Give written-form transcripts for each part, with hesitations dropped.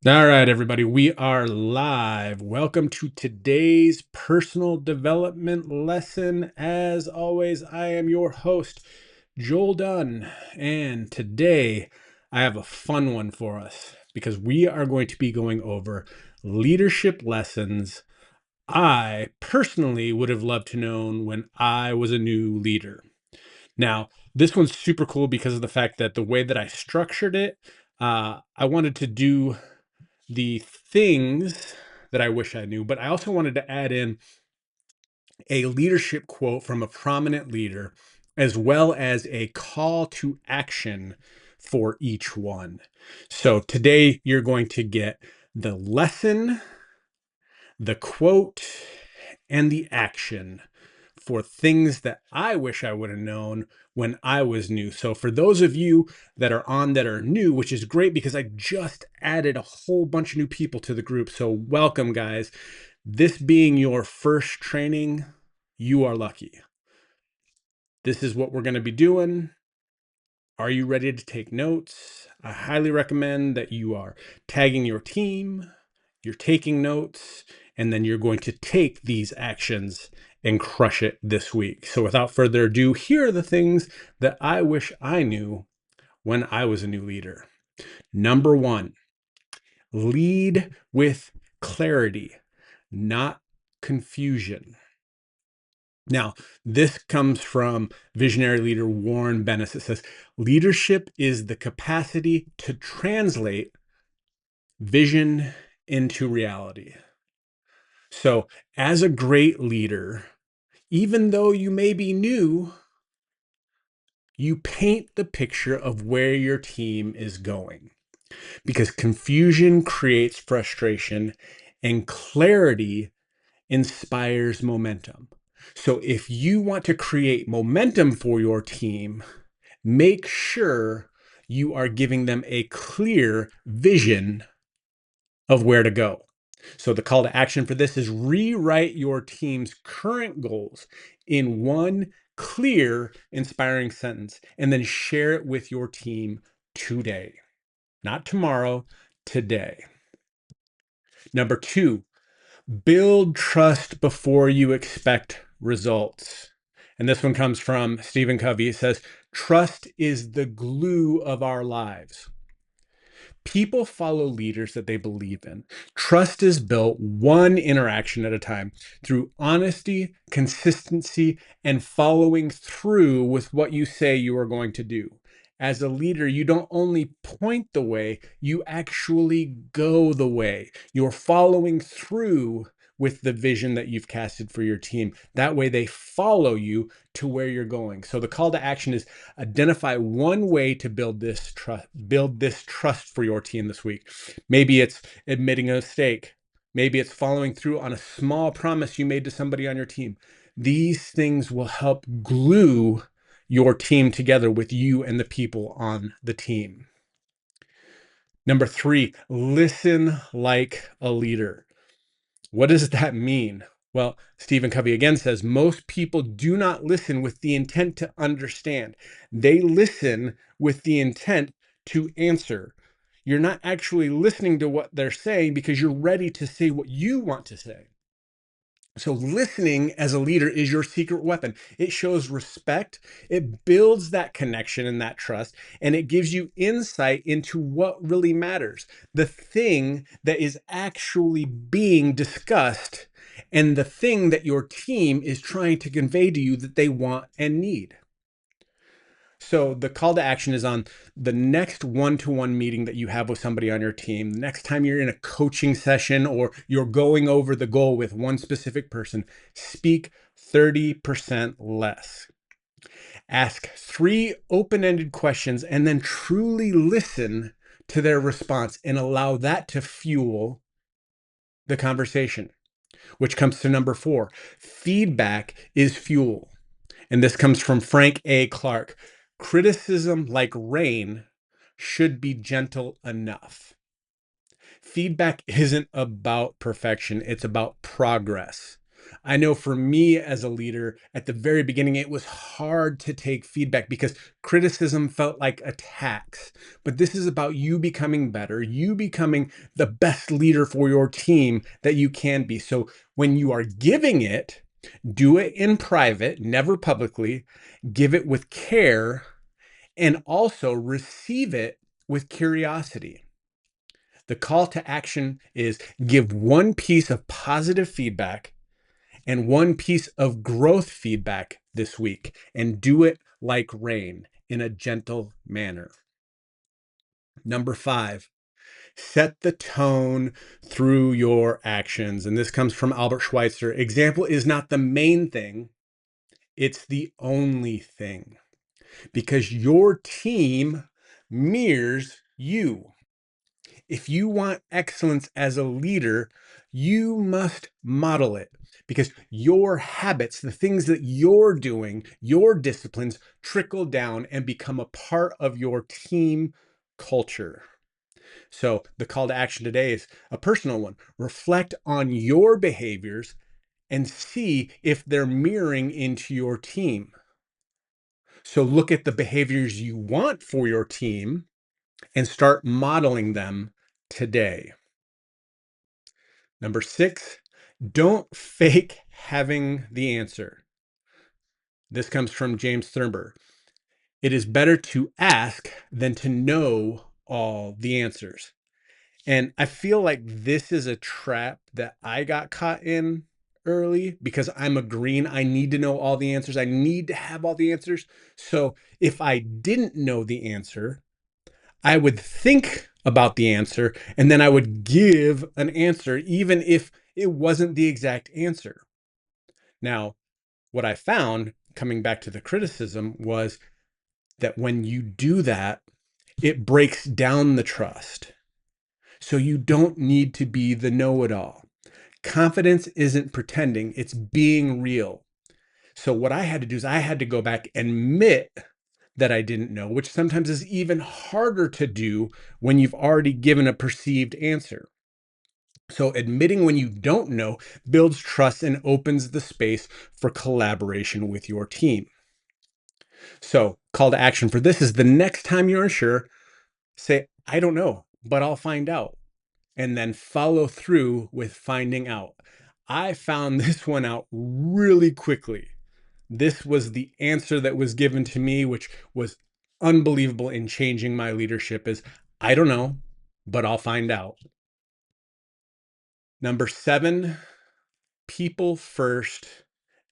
All right, everybody, we are live. Welcome to today's personal development lesson. As always, I am your host, Joel Dunn, and today I have a fun one for us because we are going to be going over leadership lessons I personally would have loved to known when I was a new leader. Now, this one's super cool because of the fact that the way that I structured it, I wanted to do the things that I wish I knew, but I also wanted to add in a leadership quote from a prominent leader, as well as a call to action for each one. So today you're going to get the lesson, the quote, and the action for things that I wish I would have known when I was new. So for those of you that are on that are new, which is great because I just added a whole bunch of new people to the group. So welcome, guys. This being your first training, you are lucky. This is what we're going to be doing. Are you ready to take notes? I highly recommend that you are tagging your team, you're taking notes, and then you're going to take these actions and crush it this week. So without further ado, here are the things that I wish I knew when I was a new leader. Number one, lead with clarity, not confusion. Now, this comes from visionary leader Warren Bennis. It says, leadership is the capacity to translate vision into reality. So, as a great leader, even though you may be new, you paint the picture of where your team is going because confusion creates frustration and clarity inspires momentum. So, if you want to create momentum for your team, make sure you are giving them a clear vision of where to go. So the call to action for this is rewrite your team's current goals in one clear, inspiring sentence, and then share it with your team today, not tomorrow, today. Number two, build trust before you expect results. And this one comes from Stephen Covey. It says, trust is the glue of our lives. People follow leaders that they believe in. Trust is built one interaction at a time through honesty, consistency, and following through with what you say you are going to do. As a leader, you don't only point the way, you actually go the way. You're following through with the vision that you've casted for your team. That way they follow you to where you're going. So the call to action is identify one way to build this trust for your team this week. Maybe it's admitting a mistake. Maybe it's following through on a small promise you made to somebody on your team. These things will help glue your team together with you and the people on the team. Number three, listen like a leader. What does that mean? Well, Stephen Covey again says most people do not listen with the intent to understand. They listen with the intent to answer. You're not actually listening to what they're saying because you're ready to say what you want to say. So, listening as a leader is your secret weapon. It shows respect, it builds that connection and that trust, and it gives you insight into what really matters the thing that is actually being discussed, and the thing that your team is trying to convey to you that they want and need. So the call to action is on the next one-to-one meeting that you have with somebody on your team. The next time you're in a coaching session or you're going over the goal with one specific person, speak 30% less. Ask three open-ended questions and then truly listen to their response and allow that to fuel the conversation, which comes to number four. Feedback is fuel. And this comes from Frank A. Clark. Criticism, like rain, should be gentle enough. Feedback isn't about perfection, it's about progress. I know for me as a leader at the very beginning, it was hard to take feedback because criticism felt like attacks. But this is about you becoming better, you becoming the best leader for your team that you can be. So when you are giving it, do it in private, never publicly, give it with care, and also receive it with curiosity. The call to action is give one piece of positive feedback and one piece of growth feedback this week, and do it like rain in a gentle manner. Number 5, set the tone through your actions. And this comes from Albert Schweitzer. Example is not the main thing, it's the only thing, because your team mirrors you. If you want excellence as a leader, you must model it, because your habits, the things that you're doing, your disciplines trickle down and become a part of your team culture. So the call to action today is a personal one. Reflect on your behaviors and see if they're mirroring into your team. So look at the behaviors you want for your team and start modeling them today. Number 6, don't fake having the answer. This comes from James Thurber. It is better to ask than to know all the answers. And I feel like this is a trap that I got caught in early because I'm a green. I need to know all the answers. I need to have all the answers. So if I didn't know the answer, I would think about the answer and then I would give an answer, even if it wasn't the exact answer. Now, what I found coming back to the criticism was that when you do that, it breaks down the trust. So you don't need to be the know-it-all. Confidence isn't pretending, it's being real. So what I had to do is I had to go back and admit that I didn't know, which sometimes is even harder to do when you've already given a perceived answer. So admitting when you don't know builds trust and opens the space for collaboration with your team. So call to action for this is the next time you're unsure, say, I don't know, but I'll find out. And then follow through with finding out. I found this one out really quickly. This was the answer that was given to me, which was unbelievable in changing my leadership is I don't know, but I'll find out. Number 7, people first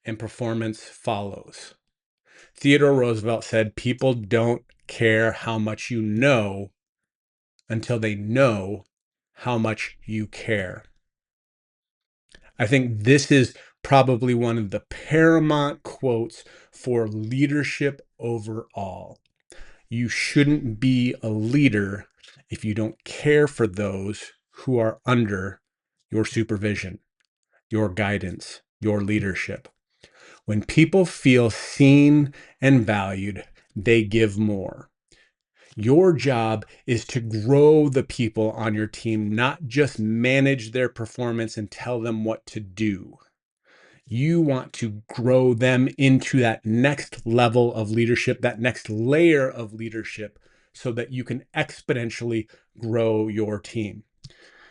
and performance follows. Theodore Roosevelt said, people don't care how much you know until they know how much you care. I think this is probably one of the paramount quotes for leadership overall. You shouldn't be a leader if you don't care for those who are under your supervision, your guidance, your leadership. When people feel seen and valued, they give more. Your job is to grow the people on your team, not just manage their performance and tell them what to do. You want to grow them into that next level of leadership, that next layer of leadership, so that you can exponentially grow your team.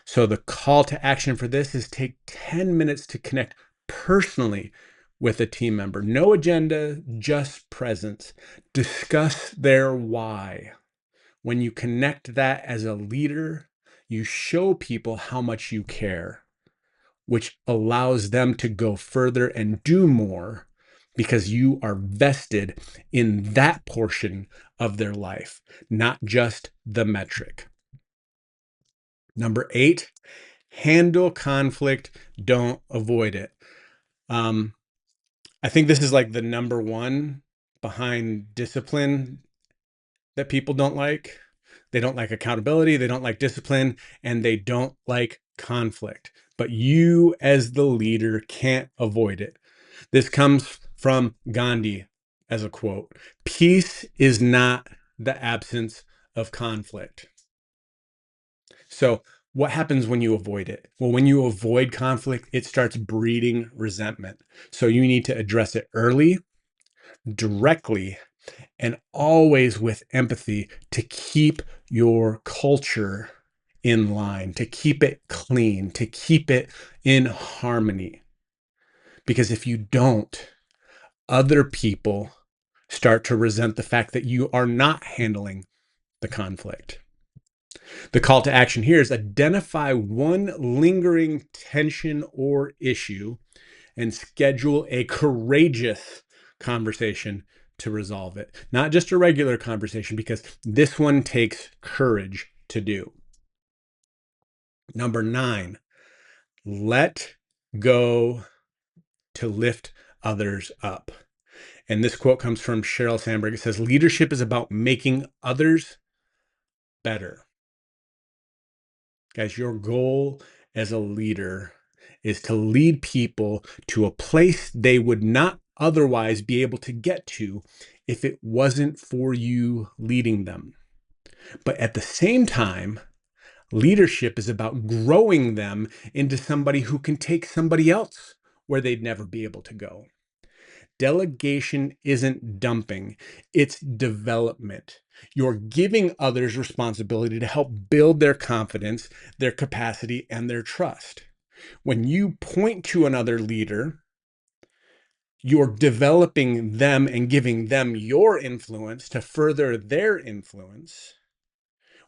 So the call to action for this is take 10 minutes to connect personally with a team member. No agenda, just presence. Discuss their why. When you connect that as a leader, you show people how much you care, which allows them to go further and do more because you are vested in that portion of their life, not just the metric. Number 8, handle conflict, don't avoid it. I think this is like the number one behind discipline that people don't like. They don't like accountability, they don't like discipline, and they don't like conflict. But you, as the leader, can't avoid it. This comes from Gandhi as a quote. Peace is not the absence of conflict. So What happens when you avoid it? Well, when you avoid conflict, it starts breeding resentment. So you need to address it early, directly, and always with empathy to keep your culture in line, to keep it clean, to keep it in harmony. Because if you don't, other people start to resent the fact that you are not handling the conflict. The call to action here is identify one lingering tension or issue and schedule a courageous conversation to resolve it. Not just a regular conversation, because this one takes courage to do. Number 9, let go to lift others up. And this quote comes from Sheryl Sandberg. It says, leadership is about making others better. Guys, your goal as a leader is to lead people to a place they would not otherwise be able to get to if it wasn't for you leading them. But at the same time, leadership is about growing them into somebody who can take somebody else where they'd never be able to go. Delegation isn't dumping, it's development. You're giving others responsibility to help build their confidence, their capacity, and their trust. When you point to another leader, you're developing them and giving them your influence to further their influence,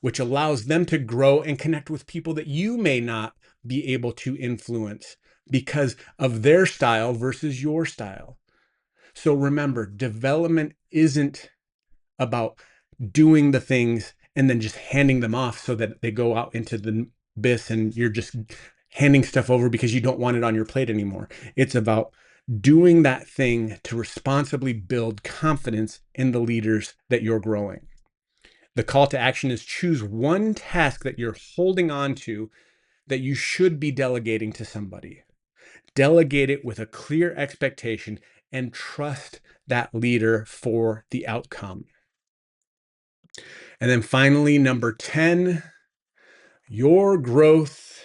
which allows them to grow and connect with people that you may not be able to influence because of their style versus your style. So remember, development isn't about doing the things and then just handing them off so that they go out into the abyss and you're just handing stuff over because you don't want it on your plate anymore. It's about doing that thing to responsibly build confidence in the leaders that you're growing. The call to action is choose one task that you're holding on to that you should be delegating to somebody. Delegate it with a clear expectation and trust that leader for the outcome. And then finally, number 10, your growth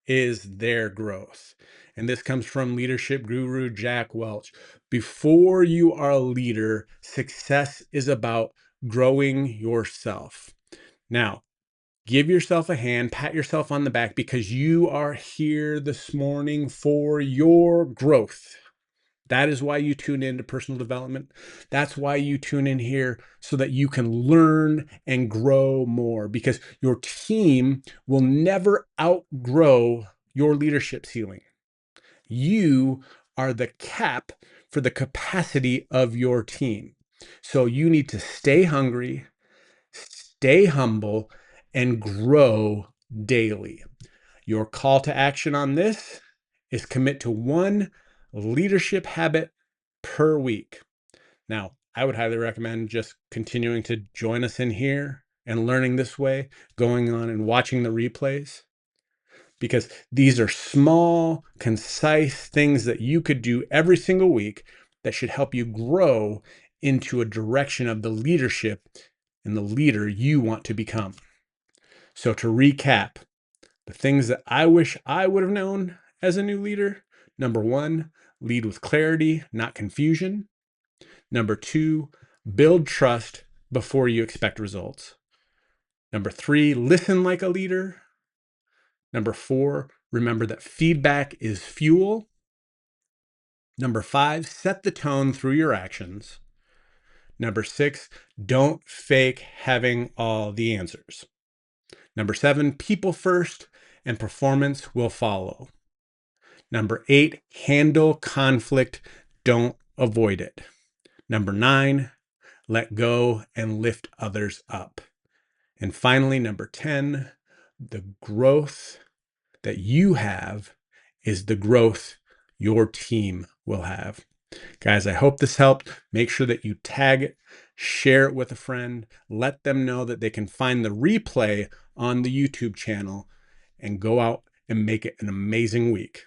is their growth. And this comes from leadership guru Jack Welch. Before you are a leader, success is about growing yourself. Now, give yourself a hand, pat yourself on the back, because you are here this morning for your growth. That is why you tune into personal development. That's why you tune in here, so that you can learn and grow more, because your team will never outgrow your leadership ceiling. You are the cap for the capacity of your team. So you need to stay hungry, stay humble, and grow daily. Your call to action on this is commit to one leadership habit per week. Now, I would highly recommend just continuing to join us in here and learning this way, going on and watching the replays, because these are small, concise things that you could do every single week that should help you grow into a direction of the leadership and the leader you want to become. So to recap, the things that I wish I would have known as a new leader: number 1, lead with clarity, not confusion. Number 2, build trust before you expect results. Number 3, listen like a leader. Number 4, remember that feedback is fuel. Number 5, set the tone through your actions. Number 6, don't fake having all the answers. Number 7, people first and performance will follow. Number 8, handle conflict, don't avoid it. Number 9, let go and lift others up. And finally, number 10, the growth that you have is the growth your team will have. Guys, I hope this helped. Make sure that you tag it, share it with a friend, let them know that they can find the replay on the YouTube channel, and go out and make it an amazing week.